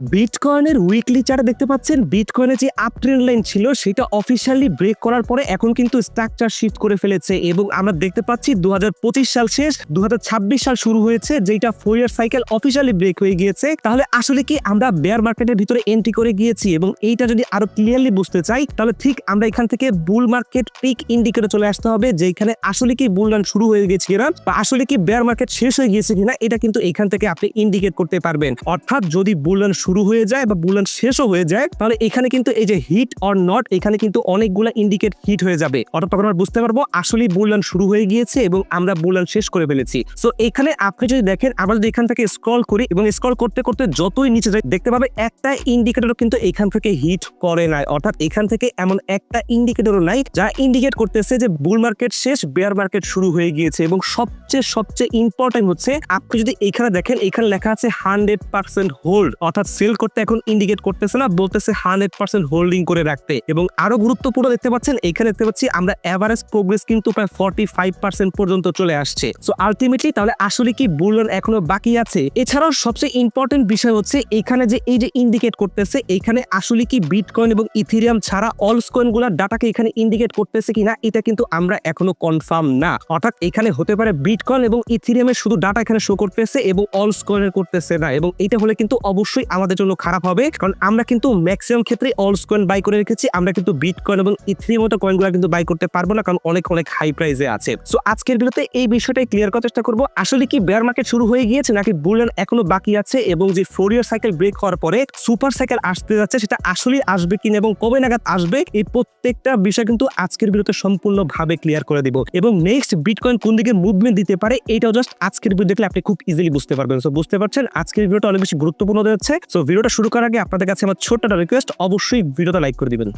বিটকয়েনের weekly চার্টে দেখতে পাচ্ছেন বিটকয়েনের যে আপ ট্রেন্ড লাইন ছিল সেটা অফিশিয়ালি ব্রেক করার পরে এখন কিন্তু স্ট্রাকচার শিফট করে ফেলেছে এবং আমরা দেখতে পাচ্ছি 2025 সাল শেষ 2026 সাল শুরু হয়েছে, যেটা 4 ইয়ার সাইকেল অফিশিয়ালি ব্রেক হয়ে গিয়েছে। তাহলে আসলে কি আমরা বেয়ার মার্কেটের ভিতরে এন্ট্রি করে গিয়েছি? এবং এইটা যদি আরো ক্লিয়ারলি বুঝতে চাই তাহলে ঠিক আমরা এখান থেকে বুল মার্কেট পিক ইন্ডিকেটর চলে আসতে হবে, যেখানে আসলে কি বুল রান শুরু হয়ে গেছে কিনা বা আসলে কি বেয়ার মার্কেট শেষ হয়ে গিয়েছে কিনা এটা কিন্তু এখান থেকে আপনি ইন্ডিকেট করতে পারবেন। অর্থাৎ যদি বুল রান শুরু হয়ে যায় বা বুল রান শেষও হয়ে যায় তাহলে এখানে কিন্তু এই যে হিট অর নট এখানে কিন্তু অনেকগুলা ইন্ডিকেট হিট হয়ে যাবে। অর্থাৎ তখন আমরা বুঝতে পারবো আসলে বুল রান শুরু হয়ে গিয়েছে এবং আমরা বুল রান শেষ করে ফেলেছি। সো এখানে আপনি যদি দেখেন আমরা যদি এখান থেকে স্ক্রল করি এবং স্ক্রল করতে করতে যতই নিচে যাই দেখতে পাবে একটা ইন্ডিকেটরও কিন্তু এখান থেকে হিট করে নাই। অর্থাৎ এখান থেকে এমন একটা ইন্ডিকেটরও নাই যা ইন্ডিকেট করতেছে যে বুল মার্কেট শেষ, বেয়ার মার্কেট শুরু হয়ে গিয়েছে। এবং সবচেয়ে ইম্পর্টেন্ট হচ্ছে আপনি যদি এখানে দেখেন এখানে লেখা আছে 100% হোল্ড, অর্থাৎ সেল করতে এখন ইন্ডিকেট করতেছে না, বলতেছে 100% হোল্ডিং করে রাখতে। এবং আরো গুরুত্বপূর্ণ দেখতে পাচ্ছেন এখানে দেখতে পাচ্ছি আমরা এভারেজ প্রোগ্রেস কিন্তু প্রায় 45% পর্যন্ত চলে আসছে। সো আলটিমেটলি তাহলে আসলে কি বুল রান এখনো বাকি আছে? এছাড়াও সবচেয়ে ইম্পর্টেন্ট বিষয় হচ্ছে এখানে যে এই যে ইন্ডিকেট করতেছে এখানে আসলে কি বিটকয়েন এবং ইথেরিয়াম ছাড়া অলস কয়েনগুলোর ডাটাকে এখানে ইন্ডিকেট করতেছে কিনা এটা কিন্তু আমরা এখনো কনফার্ম না। অর্থাৎ এখানে হতে পারে বিটকয়েন এবং ইথেরিয়ামের শুধু ডাটা এখানে শো করতেছে এবং অলস কয়েনের করতেছে না, এবং এটা হলে কিন্তু অবশ্যই আমাদের জন্য খারাপ হবে, কারণ আমরা কিন্তু ম্যাক্সিমাম ক্ষেত্রে অলস কয়েন বাই করে রেখেছি। আমরা কিন্তু বিটকয়েন এবং ইথেরিয়াম মতো কয়েনগুলো কিন্তু বাই করতে পারবো না, কারণ অনেক হাই প্রাইসে আছে। সো আজকের ভিডিওতে এই বিষয়টাই ক্লিয়ার করার চেষ্টা করবো আসলে কি বেয়ার মার্কেট শুরু হয়ে গিয়েছে নাকি বুল রান এখনো বাকি আছে, এবং যে 4 ইয়ার সাইকেল ব্রেক হওয়ার পরে সুপার সাইকেল আসতে যাচ্ছে সেটা আসলে আসবে কিনা এবং কবে নাগাদ আসবে, এই প্রত্যেকটা বিষয় কিন্তু আজকের ভিডিওতে সম্পূর্ণভাবে ক্লিয়ার করে দিব। এবং নেক্সট বিটকয়েন কোন দিকে মুভমেন্ট দিতে পারে এটাও জাস্ট আজকের ভিডিও দেখলে আপনি খুব ইজিলি বুঝতে পারবেন। সো বুঝতে পারছেন আজকের ভিডিওটা অনেক বেশি গুরুত্বপূর্ণ হতে যাচ্ছে। সো ভিডিওটা শুরু করার আগে আপনাদের কাছে আমার ছোট্ট একটা রিকোয়েস্ট, অবশ্যই ভিডিওটা লাইক করে দিবেন।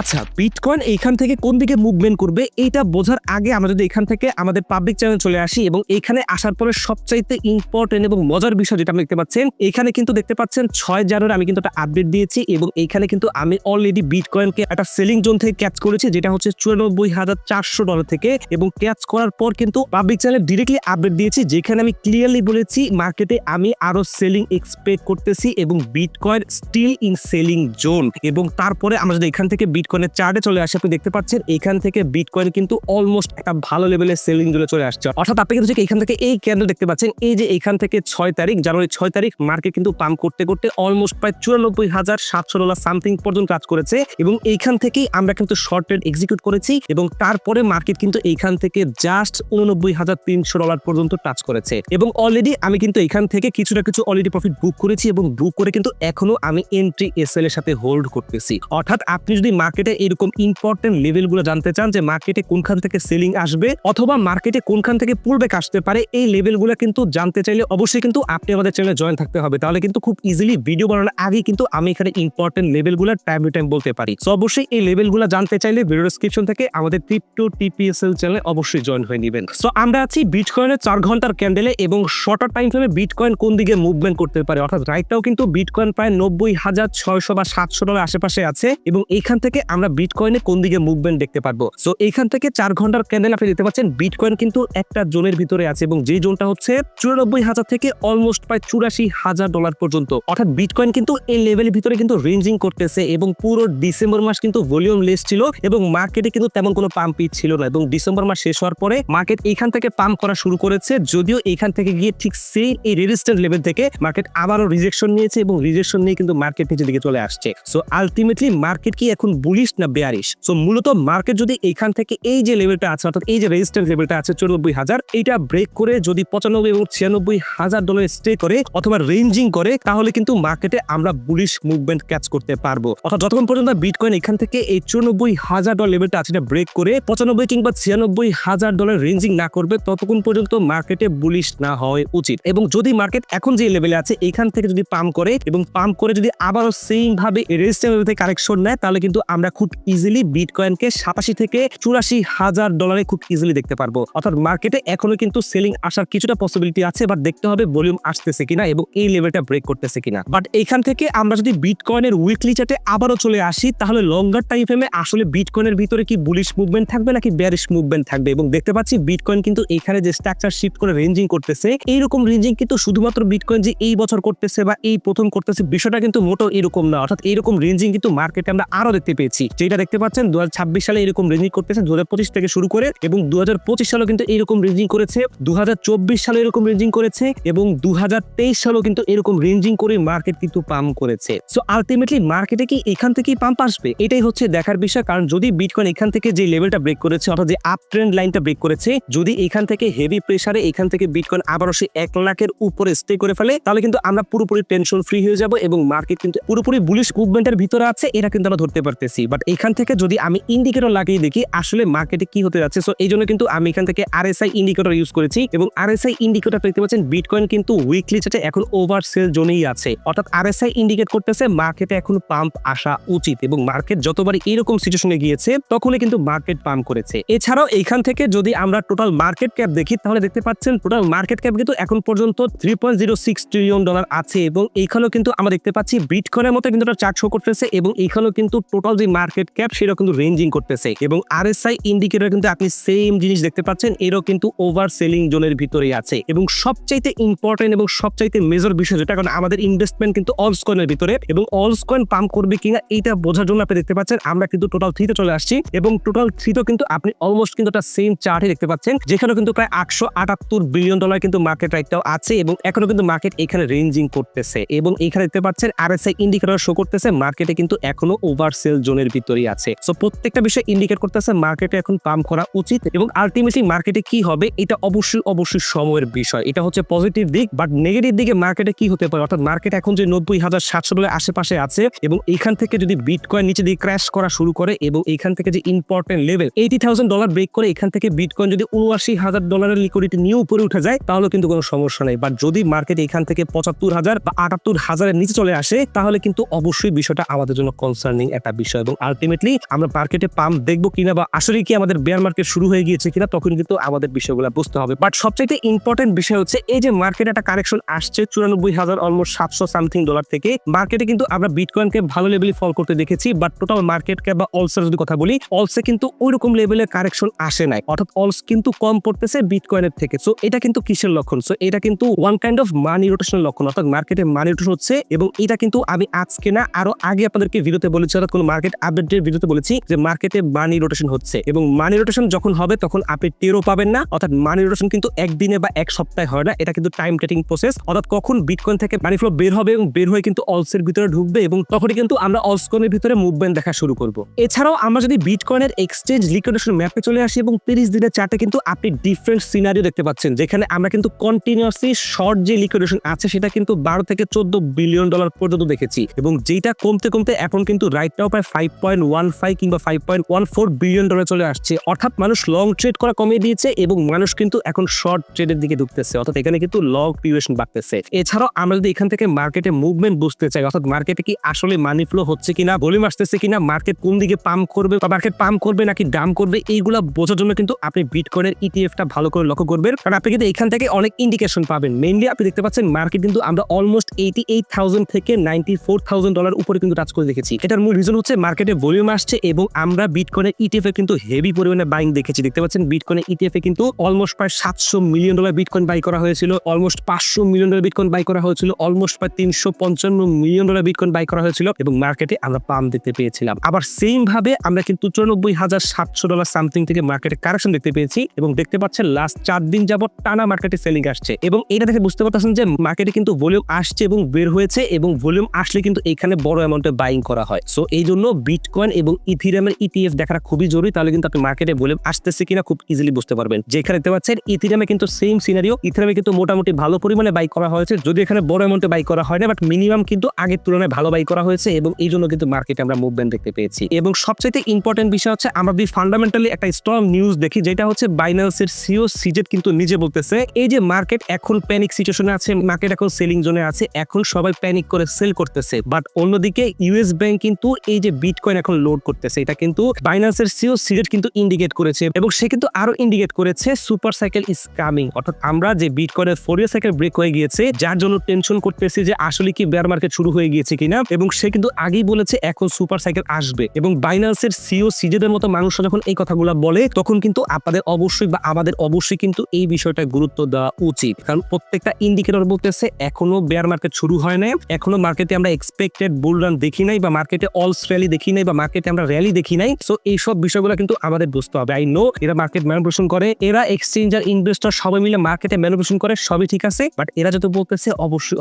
আচ্ছা, বিটকয়েন এইখান থেকে কোন দিকে মুভমেন্ট করবে এইটা বোঝার আগে আমরা যদি এখান থেকে আমাদের পাবলিক চ্যানেল চলে আসি এবং এখানে আসার পরে সবচাইতে ইম্পর্টেন্ট এবং মজার বিষয় যেটা আপনি দেখতে পাচ্ছেন এখানে কিন্তু দেখতে পাচ্ছেন 6 জানুয়ারি আমি কিন্তু একটা আপডেট দিয়েছি এবং এইখানে কিন্তু আমি অলরেডি বিটকয়েনকে একটা সেলিং জোন থেকে ক্যাচ করেছি, যেটা হচ্ছে $94,400 থেকে, এবং ক্যাচ করার পর কিন্তু পাবলিক চ্যানেলে ডিরেক্টলি আপডেট দিয়েছি যেখানে আমি ক্লিয়ারলি বলেছি মার্কেটে আমি আরো সেলিং এক্সপেক্ট করতেছি এবং bitcoin still in selling zone. এবং তারপরে আমরা যদি এখান থেকে বিটকয়েনের চার্টে চলে আসে আপনি দেখতে পাচ্ছেন এখান থেকে বিটকয়েন কিন্তু অলমোস্ট একটা ভালো লেভেলের সেলিং জোনে চলে আসছে। অর্থাৎ আপনি কিন্তু এখান থেকে এই ক্যান্ডেল দেখতে পাচ্ছেন, এই যে এখান থেকে 6 তারিখ জানুয়ারি 6 তারিখ মার্কেট কিন্তু পাম্প করতে করতে অলমোস্ট প্রায় $94,700 সামথিং পর্যন্ত কাজ করেছে, এবং এইখান থেকেই আমরা কিন্তু শর্ট ট্রেড এক্সিকিউট করেছি এবং তারপরে মার্কেট কিন্তু এইখান থেকে জাস্ট $89,300 পর্যন্ত টাচ করেছে। এবং অলরেডি আমি কিন্তু এখান থেকে কিছু না কিছু অলরেডি প্রফিট বুক করেছি এবং বুক করে কিন্তু এখনো আমি এন্ট্রি এসএল এর সাথে হোল্ড করতেছি। অর্থাৎ আপনি যদি মার্কেটে এরকম ইম্পর্টেন্ট লেভেলগুলো জানতে চান যে মার্কেটে কোনখান থেকে সেলিং আসবে অথবা মার্কেটে কোনখান থেকে পুলব্যাক আসতে পারে, এই লেভেলগুলো কিন্তু জানতে চাইলে অবশ্যই কিন্তু আপনি আমাদের চ্যানেলে জয়েন থাকতে হবে। তাহলে কিন্তু খুব ইজিলি ভিডিও বানানোর আগে কিন্তু আমি এখানে ইম্পর্টেন্ট লেভেলগুলো টাইম টু টাইম বলতে পারি। সো অবশ্যই এই লেভেলগুলো জানতে চাইলে ভিডিও ডেসক্রিপশন থেকে আমাদের ক্রিপ্টো টিপিএসএল চ্যানেলে অবশ্যই জয়েন হয়ে নেবেন। সো আমরা আছি বিটকয়েনের 4 ঘন্টার ক্যান্ডেলে এবং শর্টার টাইম ফ্রেমে বিটকয়েন কোন দিকে মুভমেন্ট করতে পারে। অর্থাৎ রাইটটাও কিন্তু বিটকয়েন প্রায় $90,600 বা $700 আশেপাশে আছে এবং এইখান থেকে আমরা বিটকয়েনে কোন দিকে মুভমেন্ট দেখতে পারবো। সো এইখান থেকে 4 ঘন্টার ক্যান্ডেল আপনি দেখতে পাচ্ছেন বিটকয়েন কিন্তু একটা জোনের ভিতরে আছে এবং যে জোনটা হচ্ছে 94,000 থেকে অলমোস্ট প্রায় $84,000 পর্যন্ত। অর্থাৎ বিটকয়েন কিন্তু এই লেভেলের ভিতরে কিন্তু রেঞ্জিং করতেছে এবং পুরো ডিসেম্বর মাস কিন্তু ভলিউম লেস ছিল এবং মার্কেটে কিন্তু তেমন কোনো পাম্পই ছিল না, এবং ডিসেম্বর মাস শেষ হওয়ার পরে মার্কেট এইখান থেকে পাম্প করা শুরু করেছে, যদিও এইখান থেকে গিয়ে ঠিক সেই এই রেজিস্ট্যান্ট লেভেল থেকে মার্কেট আবারও রিজেকশন নিয়েছে এবং রিজেকশন নিয়ে কিন্তু মার্কেট নিচের দিকে চলে আসছে। সো আলটিমেটলি মার্কেট কি এখন বুলিশ না বেয়ারিশ? সো মূলত মার্কেট যদি এইখান থেকে এই যে লেভেলটা আছে অর্থাৎ এই যে রেজিস্ট্যান্ট লেভেলটা আছে 94,000 এইটা ব্রেক করে যদি $95,000 এবং $96,000 স্টে করে অথবা রেঞ্জিং করে তাহলে কিন্তু মার্কেটে আমরা বুলিশ মুভমেন্ট ক্যাচ করতে পারবো। অর্থাৎ যতক্ষণ পর্যন্ত বিটকয়েন এখান থেকে এই $94,000 লেভেলটা আছে এটা ব্রেক করে $95,000 কিংবা $96,000 রেঞ্জিং না করবে ততক্ষণ পর্যন্ত মার্কেটে বুলিশ না হওয়া উচিত। এবং যদি মার্কেট এখন যে লেভেলে আছে এখান থেকে যদি পাম্প করে এবং পাম্প করে যদি আবারও সেম ভাবে রেজিস্ট্যান্ট লেভেল থেকে কারেকশন নেয় তাহলে কিন্তু আমরা আমরা খুব ইজিলি বিটকয়েনকে 87 থেকে 84,000 ডলারে খুব ইজিলি দেখতে পারবো। অর্থাৎ মার্কেটে এখনো কিন্তু সেলিং আসার কিছুটা পসিবিলিটি আছে, বাট দেখতে হবে ভলিউম আসতেছে কিনা এবং এই লেভেলটা ব্রেক করতেছে কিনা। বাট এইখান থেকে আমরা যদি বিটকয়েনের উইকলি চার্টে আবারও চলে আসি, তাহলে লঙ্গার টাইম ফ্রেমে আসলে বিটকয়েনের ভিতরে কি বুলিশ মুভমেন্ট থাকবে নাকি বেয়ারিশ মুভমেন্ট থাকবে। এবং দেখতে পাচ্ছি বিটকয়েন কিন্তু এখানে যে স্ট্রাকচার শিফট করে রেঞ্জিং করতেছে, এইরকম রেঞ্জিং কিন্তু শুধুমাত্র বিটকয়েন যে এই বছর করতেছে বা এই প্রথম করতেছে বিষয়টা কিন্তু মোটো এরকম না। অর্থাৎ এইরকম রেঞ্জিং কিন্তু মার্কেটে আমরা আরো দেখতে পেয়েছি, যেটা দেখতে পাচ্ছেন 2026 সালে এরকম রেঞ্জিং করতেছে 2025 থেকে শুরু করে, এবং 2025 সালেও কিন্তু এরকম রেঞ্জিং করেছে, 2024 সালে এরকম রেঞ্জিং করেছে, এবং 2023 সালেও কিন্তু এরকম রেঞ্জিং করে মার্কেট কিন্তু পাম্প করেছে। সো আলটিমেটলি মার্কেটে কি এখান থেকেই পাম্প আসবে, এটাই হচ্ছে দেখার বিষয়। কারণ যদি বিটকয়েন এখান থেকে যে লেভেলটা ব্রেক করেছে, অর্থাৎ যে আপ ট্রেন্ড লাইনটা ব্রেক করেছে, যদি এখান থেকে হেভি প্রেসারে এখান থেকে বিটকয়েন আবারও সে 1 লাখের উপরে স্টে করে ফেলে, তাহলে কিন্তু আমরা পুরোপুরি টেনশন ফ্রি হয়ে যাব এবং মার্কেট কিন্তু পুরোপুরি বুলিশ মুভমেন্টের ভিতরে আছে, এটা কিন্তু আমরা ধরতে পারতেছি। বাট এখান থেকে যদি আমি ইন্ডিকেটর লাগিয়ে দেখি আসলে মার্কেটে কি হতে যাচ্ছে, সো এই জন্য কিন্তু আমি এখান থেকে RSI ইন্ডিকেটর ইউজ করেছি, এবং RSI ইন্ডিকেটর দেখতে পাচ্ছেন বিটকয়েন কিন্তু উইকলি চার্টে এখন ওভার সেল জোনেই আছে। অর্থাৎ RSI ইন্ডিকেট করতেছে মার্কেটে এখন পাম্প আসা উচিত, এবং মার্কেট যতবারই এরকম সিচুয়েশনে গিয়েছে তখনই কিন্তু মার্কেট পাম্প করেছে। এছাড়াও এইখান থেকে যদি আমরা টোটাল মার্কেট ক্যাপ দেখি, তাহলে দেখতে পাচ্ছেন টোটাল মার্কেট ক্যাপ কিন্তু এখন পর্যন্ত $3.06 ট্রিলিয়ন আছে, এবং এইখানেও কিন্তু আমরা দেখতে পাচ্ছি বিটকয়েনের মতো কিন্তু একটা চার্ট শো করতেছে, এবং এইখানেও কিন্তু টোটাল যে মার্কেট ক্যাপ সেটা কিন্তু রেঞ্জিং করতেছে, এবং RSI ইন্ডিকেটর কিন্তু আপনি সেম জিনিস দেখতে পাচ্ছেন, এরও কিন্তু ওভার সেলিং জোনের ভিতরেই আছে। এবং সবচাইতে ইম্পর্টেন্ট এবং সবচাইতে মেজর বিষয় যেটা, কারণ আমাদের ইনভেস্টমেন্ট কিন্তু অলস কয়েনের ভিতরে, এবং অলস কয়েন পাম্প করবে কিনা এইটা বোঝার জন্য আপনি দেখতে পাচ্ছেন আমরা কিন্তু টোটাল 3 তে চলে আসছি, এবং টোটাল 3 তে কিন্তু আপনি অলমোস্ট কিন্তু একটা সেম চার্টে দেখতে পাচ্ছেন, যেখানে কিন্তু প্রায় $878 বিলিয়ন কিন্তু মার্কেট রাইটটাও আছে, এবং এখনো কিন্তু মার্কেট এখানে রেঞ্জিং করতেছে, এবং এখানে দেখতে পাচ্ছেন RSI ইন্ডিকেটর শো করতেছে মার্কেটে কিন্তু এখনো ওভার সেল জোনের ভিতরেই আছে। সো প্রত্যেকটা বিষয় ইন্ডিকেট করতেছে মার্কেটে এখন পাম্প করা উচিত, এবং আলটিমেটলি মার্কেটে কি হবে এটা অবশ্যই সময়ের বিষয়। এটা হচ্ছে পজিটিভ দিক, বাট নেগেটিভ দিকে মার্কেটে কি হতে পারে, অর্থাৎ মার্কেট এখন যে 90,700 ডলার আশেপাশে আছে, এবং এইখান থেকে যদি বিটকয়েন নিচে দিয়ে ক্র্যাশ করা শুরু করে, এবং এইখান থেকে যে ইম্পর্টেন্ট লেভেল $80,000 ব্রেক করে এখান থেকে বিটকয়েন যদি $79,000 লিকুইডিটি নিয়ে উপরে উঠে যায়, তাহলে কিন্তু কোনো সমস্যা নেই। বাট যদি মার্কেট এখান থেকে 75,000 বা 78,000-এর নিচে চলে আসে, তাহলে কিন্তু অবশ্যই বিষয়টা আমাদের জন্য কনসার্নিং একটা বিষয়, এবং আলটিমেটলি আমরা মার্কেটে পাম্প দেখবো কিনা বা আসলে কি আমাদের বেয়ার মার্কেট শুরু হয়ে গিয়েছে কিনা, তখন কিন্তু আমাদের বিষয়গুলো বুঝতে হবে। বাট সবচাইতে ইম্পর্টেন্ট বিষয় হচ্ছে এই যে মার্কেটে একটা কারেকশন আসছে 94,000 অলমোস্ট 700 সামথিং ডলার থেকে, মার্কেটে কিন্তু আমরা বিটকয়েনকে ভালো লেভেলে ফল করতে দেখেছি, বাট টোটাল মার্কেট ক্যাপ বা অলসের যদি কথা বলি, অলসে কিন্তু ওইরকম লেভেলের কারেকশন আসে নাই, অর্থাৎ অলস কিন্তু কম পড়তেছে বিটকয়েনের থেকে। সো এটা কিন্তু কিসের লক্ষণ, সো এটা কিন্তু ওয়ান কাইন্ড অফ মানি রোটেশনের লক্ষণ, অর্থাৎ মার্কেটে মানি রোটেশন হচ্ছে, এবং এটা কিন্তু আমি আজকে না আরো আগে আপনাদেরকে ভিডিওতে বলেছি, অর্থাৎ কোন মার্কেট আপডেটের ভিডিওতে বলেছি যে মার্কেটে মানি রোটেশন হচ্ছে, এবং মানি রোটেশন যখন হবে তখন আপনি টেরও পাবেন না। অর্থাৎ মানি রোটেশন কিন্তু একদিনে বা এক সপ্তাহে হয় না, এটা কিন্তু টাইম টেকিং প্রসেস। অর্থাৎ কখন বিটকয়েন থেকে মানি ফ্লো বের হবে এবং বের হয়ে কিন্তু অলসের ভিতরে ঢুকবে, এবং তখনই কিন্তু আমরা অলস কয়েনের ভিতরে মুভমেন্ট দেখা শুরু করব। এছাড়াও আমরা যদি বিটকয়েনের এক্সচেঞ্জ লিকুইডেশন ম্যাপে চলে আসি, এবং 30 দিনের চার্টে কিন্তু আপনি ডিফারেন্ট সিনারিও দেখতে পাচ্ছেন, যেখানে আমরা কিন্তু কন্টিনিউয়াসলি শর্ট যে লিকুইডেশন আছে সেটা কিন্তু $12 থেকে $14 বিলিয়ন পর্যন্ত দেখেছি, এবং যেটা কমতে কমতে এখন কিন্তু রাইট নাও প্রায় 5.15 কিংবা 5.14 বিলিয়ন ডলার চলে আসছে। অর্থাৎ মানুষ লং ট্রেড করা কমিয়ে দিয়েছে, এবং মানুষ কিন্তু এখন শর্ট ট্রেডের দিকে ঢুকতেছে, অর্থাৎ এখানে কিন্তু লং ডিউরেশন বাড়তেছে। এছাড়াও আমরা যদি এখান থেকে মার্কেটে মুভমেন্ট বুঝতে চাই, অর্থাৎ মার্কেটে কি আসলে মানি ফ্লো হচ্ছে কিনা, ভলিউম আসতেছে কিনা, মার্কেট কোন দিকে পাম্প করবে বা মার্কেট পাম্প করবে নাকি ডাম্প করবে, এইগুলা বোঝার জন্য কিন্তু আপনি বিটকয়েনের ইটিএফটা ভালো করে লক্ষ্য করবেন, কারণ আপনি কিন্তু এখান থেকে অনেক ইন্ডিকেশন পাবেন। মেইনলি আপনি দেখতে পাচ্ছেন মার্কেট কিন্তু আমরা অলমোস্ট 88,000 থেকে $94,000 উপরে কিন্তু টাচ করে দেখেছি। এটার মূল রিজন হচ্ছে মার্কেটে ভলিউম আসছে, এবং আমরা বিটকয়েনের ইটিএফ এ কিন্তু হেভি পরিমাণে বাইং দেখেছি। দেখতে পাচ্ছেন বিটকয়েনের ইটিএফ এ কিন্তু অলমোস্ট প্রায় $700 মিলিয়ন বিটকয়েন বাই করা হয়েছিল, অলমোস্ট $500 মিলিয়ন বিটকয়েন বাই করা হয়েছিল, অলমোস্ট প্রায় $355 মিলিয়ন বিটকয়েন বাই করা হয়েছিল, এবং মার্কেটে আমরা পাম্প দেখতে পেয়েছিলাম। আবার সেম ভাবে আমরা কিন্তু $94,700 সামথিং থেকে মার্কেটে কারেকশন দেখতে পেয়েছি, এবং দেখতে পাচ্ছেন লাস্ট 4 দিন যাবত টানা মার্কেটে সেলিং আসছে, এবং এটা দেখে বুঝতে পারতেছেন যে মার্কেটে কিন্তু ভলিউম আসছে এবং বের হয়েছে, এবং ভলিউম আসলে কিন্তু এখানে বড় অ্যামাউন্টে বাইং করা হয়। সো এই জন্য বিটকয়েন এবং ইথিরিয়ামের ইটিএফ দেখাটা খুবই জরুরি, তাহলে কিন্তু আপনি মার্কেটে ভলিউম আসতেছে কিনা খুব ইজিলি বুঝতে পারবেন। যেখানে দেখতে পাচ্ছেন ইথিরিয়ামে কিন্তু সেম সিনারিও, ইথিরিয়ামে কিন্তু মোটামুটি ভালো পরিমাণে বাই করা হয়েছে, যদি এখানে বড় অ্যামাউন্টে বাই করা হয় না, বাট মিনিমাম কিন্তু আগের তুলনায় ভালো বাই করা হয়েছে, এবং এই জন্য কিন্তু মার্কেটে আমরা মুভমেন্ট দেখতে পেয়েছি। এবং সবচেয়ে ইম্পর্টেন্ট বিষয় হচ্ছে আমরা যদি ফান্ডামেন্টালি একটা স্ট্রং নিউজ দেখি, যেটা হচ্ছে বাইন্যান্সের সিও সিজেট কিন্তু নিজে বলতেছে এই যে মার্কেট এখন প্যানিক সিচুয়েশনে আছে, মার্কেট এখন সেলিং জোনে আছে, এখন সবাই প্যানিক করে সেল করতেছে, বাট অন্যদিকে ইউএস ব্যাংক কিন্তু এই যে বিটকয়েন এখন লোড করতেছে, এটা কিন্তু বাইন্যান্সের সিও সিলেট কিন্তু ইন্ডিকেট করেছে এবং সে কিন্তু আরো ইন্ডিকেট করেছে সুপার সাইকেল ইজ কামিং, অর্থাৎ আমরা যে বিটকয়েনের ফোরিয়ার সাইকেল ব্রেক হয়ে গিয়েছে যার জন্য টেনশন করতেছি যে আসলে কি বেয়ার মার্কেট শুরু হয়ে গিয়েছে কিনা, এবং সে কিন্তু আগেই বলেছে এখন সুপার সাইকেল আসবে। এবং বাইন্যান্সের সিও সিজেদের মতো মানুষরা যখন এই কথাগুলো বলে তখন কিন্তু আপনাদের অবশ্যই বা আমাদের অবশ্যই কিন্তু এই বিষয়টা গুরুত্ব দেওয়া উচিত, কারণ প্রত্যেকটা ইন্ডিকেটর বলতেছে এখনো বেয়ার মার্কেট শুরু হয় নাই, এখনো মার্কেটে আমরা এক্সপেক্টেড বুল রান দেখি নাই, বা মার্কেটে অলস র্যালি দেখি নাই, বা মার্কেটে আমরা র্যালি দেখি নাই। সো এই সব বিষয়গুলো কিন্তু আমাদের বুঝতে হবে। আই নো এরা মার্কেট ম্যানিপুলেশন করে, এরা এক্সচেঞ্জ আর ইনভেস্টর সবাই মিলে মার্কেটে ম্যানিপুলেশন করে, সবই ঠিক আছে, বাট এরা যত বলতেছে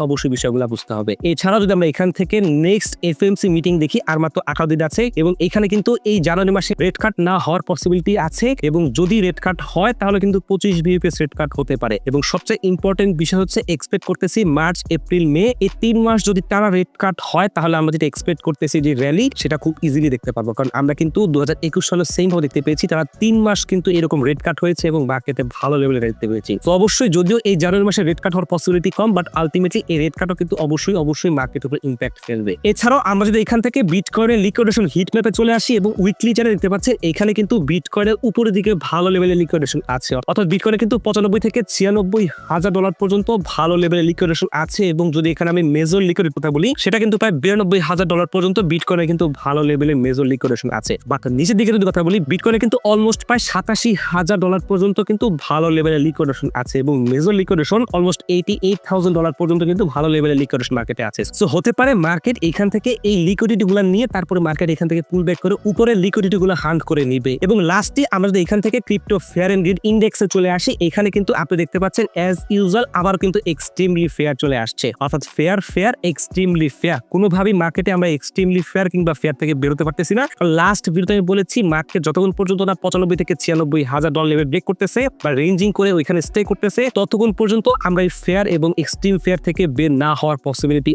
অবশ্যই বিষয়গুলো বুঝতে হবে। এছাড়াও যদি আমরা এখান থেকে নেক্সট এফএমসি মিটিং দেখি আর মাত্র 18 দিন আছে, এবং এখানে কিন্তু এই জানুয়ারি মাসে রেড কাট না হওয়ার পসিবিলিটি আছে, এবং যদি রেড কাট হয় তাহলে কিন্তু 25 বিপিএস রেড কাট হতে পারে। এবং সবচেয়ে ইম্পর্টেন্ট বিষয় হচ্ছে এক্সপেক্ট করতেছি মার্চ এপ্রিল মে এই 3 মাস যদি টানা রেড কাট হয় তাহলে আমরা যেটা এক্সপেক্ট করতেছি যে র্যালি সেটা খুব ইজিলি দেখতে পারবো, কারণ আমরা কিন্তু 2021 সালে সেম ভাবে দেখতে পেয়েছি, তারা 3 মাস কিন্তু এরকম রেড কাট হয়েছে এবং মার্কেটে ভালো লেভেলে দেখতে পেয়েছি। তো অবশ্যই যদিও এই জানুয়ারি মাসে রেড কাট হওয়ার পসিবিলিটি কম, বাট আলটিমেটলি এই রেড কাটও কিন্তু অবশ্যই মার্কেটের উপর ইম্প্যাক্ট ফেলবে। এছাড়াও আমরা যদি এখান থেকে বিটকয়েনের লিকুইডেশন হিট ম্যাপে চলে আসি এবং উইকলি চার্টে দেখতে পাচ্ছেন এখানে কিন্তু বিটকয়েনের উপরের দিকে ভালো লেভেলের লিকুইডেশন আছে, অর্থাৎ বিটকয়েনে কিন্তু 95 থেকে 96 হাজার ডলার পর্যন্ত ভালো লেভেলের লিকুইডেশন আছে। এবং যদি এখানে আমি মেজর লিকুইডের কথা বলি সেটা কিন্তু প্রায় 92 হাজার ডলার পর্যন্ত বিটকয়েনে কিন্তু ভালো লেভেলের মেজর লিকুইডেশন আছে। বাট নিচের দিকে যদি কথা বলি বিটকয়েনে কিন্তু অলমোস্ট প্রায় 87 হাজার ডলার পর্যন্ত কিন্তু ভালো লেভেলের লিকুইডেশন আছে, এবং মেজর লিকুইডেশন অলমোস্ট 88,000 ডলার পর্যন্ত কিন্তু ভালো লেভেলের লিকুইডেশন মার্কেটে আছে। সো হতে পারে মার্কেট এখান থেকে এই লিকুইডিটি গুলো নিয়ে তারপরে মার্কেট এখান থেকে পুল ব্যাক করে উপরে লিকুইডিটি গুলো হান্ট করে নিবে। এবং লাস্টে আমরা যদি এখান থেকে ক্রিপ্টো ফেয়ার এন্ড গ্রিড ইন্ডেক্সে চলে আসি, এখানে কিন্তু আপনি দেখতে পাচ্ছেন অ্যাজ ইউজুয়াল আবার কিন্তু এক্সট্রিমলি ফেয়ার চলে আসছে, অর্থাৎ ফেয়ার এক্সট্রিমলি ফেয়ার। কোনোভাবেই মার্কেটে আমরা এক্সট্রিমলি ফেয়ার কিংবা ফেয়ার থেকে বেরোতে পারতেছি না। লাস্ট ভিডিওতে আমি বলেছি মার্কেট যতক্ষণ পর্যন্ত না 95 থেকে 96 হাজার ডলার লেভেল ব্রেক করতেছে বা রেঞ্জিং করে ওইখানে স্টে করতেছে ততক্ষণ পর্যন্ত আমরা এই ফেয়ার এবং এক্সট্রিম ফেয়ার থেকে বের না হওয়ার পসিবিলিটি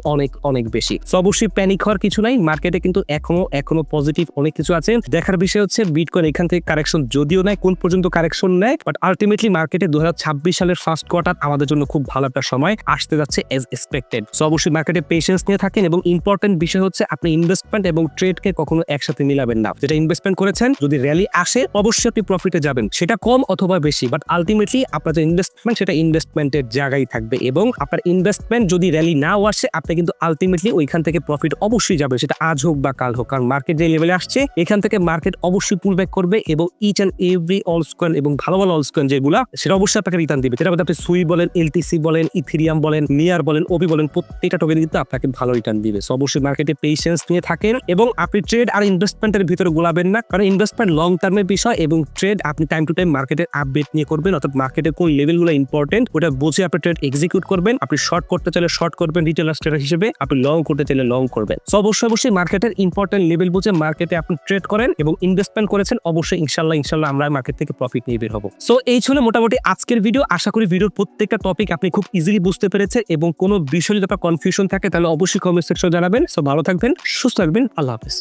অনেক বেশি। সো অবশ্যই প্যানিক হওয়ার কিছু নাই, মার্কেটে কিন্তু এখনো পজিটিভ অনেক কিছু আছে। দেখার বিষয় হচ্ছে বিটকয়েন এখান থেকে কারেকশন যদিও নেয়, কোন পর্যন্ত কারেকশন নেয়, বাট আলটিমেটলি মার্কেটে 2026 সালের ফার্স্ট কোয়ার্টার আমাদের জন্য খুব ভালো একটা সময় আসতে যাচ্ছে এজ এক্সপেক্টেড। সো অবশ্যই মার্কেটে পেশেন্স নিয়ে থাকেন, এবং ইম্পর্টেন্ট বিষয় হচ্ছে আপনি ইনভেস্টমেন্ট এবং ট্রেডকে কখনো একসাথে মিলাবেন না। যেটা ইনভেস্টমেন্ট করেছেন যদি র্যালি আসে অবশ্যই আপনি প্রফিটে যাবেন, সেটা কম অথবা বেশি, বাট আলটিমেটলি আপনার যে ইনভেস্টমেন্ট সেটা ইনভেস্টমেন্টের জায়গায় থাকবে, এবং আপনার ইনভেস্টমেন্ট যদি র্যালি নাও আসে আপনি কিন্তু আলটিমেটলি ওইখান থেকে প্রফিট অবশ্যই যাবে, সেটা আজ হোক বা কাল হোক, কারণ মার্কেট যে লেভেলে আসছে এখান থেকে মার্কেট অবশ্যই পুল ব্যাক করবে, এবং ইচ অ্যান্ড এভরি অলস কয়েন এবং ভালো অলস কয়েন যেগুলো সেটা অবশ্যই আপনাকে রিটার্ন দিবে। যেটা আপনি সুই বলেন, এলটিসি বলেন, ইথেরিয়াম বলেন, নিয়ার বলেন, ওবি বলেন, প্রত্যেকটা টোকেন কিন্তু আপনাকে ভালো রিটার্ন দিবে। সো অবশ্যই মার্কেটে পেশেন্স নিয়ে থাকেন, এবং আপনি ট্রেড আর ইনভেস্টমেন্টের ভিতরে গোলাবেন না, কারণ ইনভেস্টমেন্ট লং টার্মের বিষয় এবং ট্রেড আপনি টাইম টু টাইম মার্কেটের আপডেট নিয়ে করবেন, অর্থাৎ মার্কেটের কোন লেভেলগুলো ইম্পর্টেন্ট ওটা বুঝে আপনি ট্রেড এক্সিকিউট করবেন। আপনি শর্ট করতে চাইলে শর্ট করবেন রিটেলার ট্রেডার হিসেবে, আপনি লং করতে চাইলে লং করবেন। সো অবশ্যই মার্কেটের ইম্পর্টেন্ট লেভেল বুঝে মার্কেটে আপনি ট্রেড করেন এবং ইনভেস্টমেন্ট করেছেন, অবশ্যই ইনশাল্লাহ আমরা মার্কেট থেকে প্রফিট নিয়ে বের হবো। সো এই ছিল মোটামুটি আজকের ভিডিও। আশা করি ভিডিওর প্রত্যেকটা টপিক আপনি খুব ইজিলি বুঝতে পেরেছেন, এবং কোনো বিষয় যদি আপনার কনফিউশন থাকে তাহলে অবশ্যই কমেন্ট সেকশনে জানাবেন। সো ভালো থাকবেন, সুস্থ থাকবেন, আল্লাহ হাফেজ।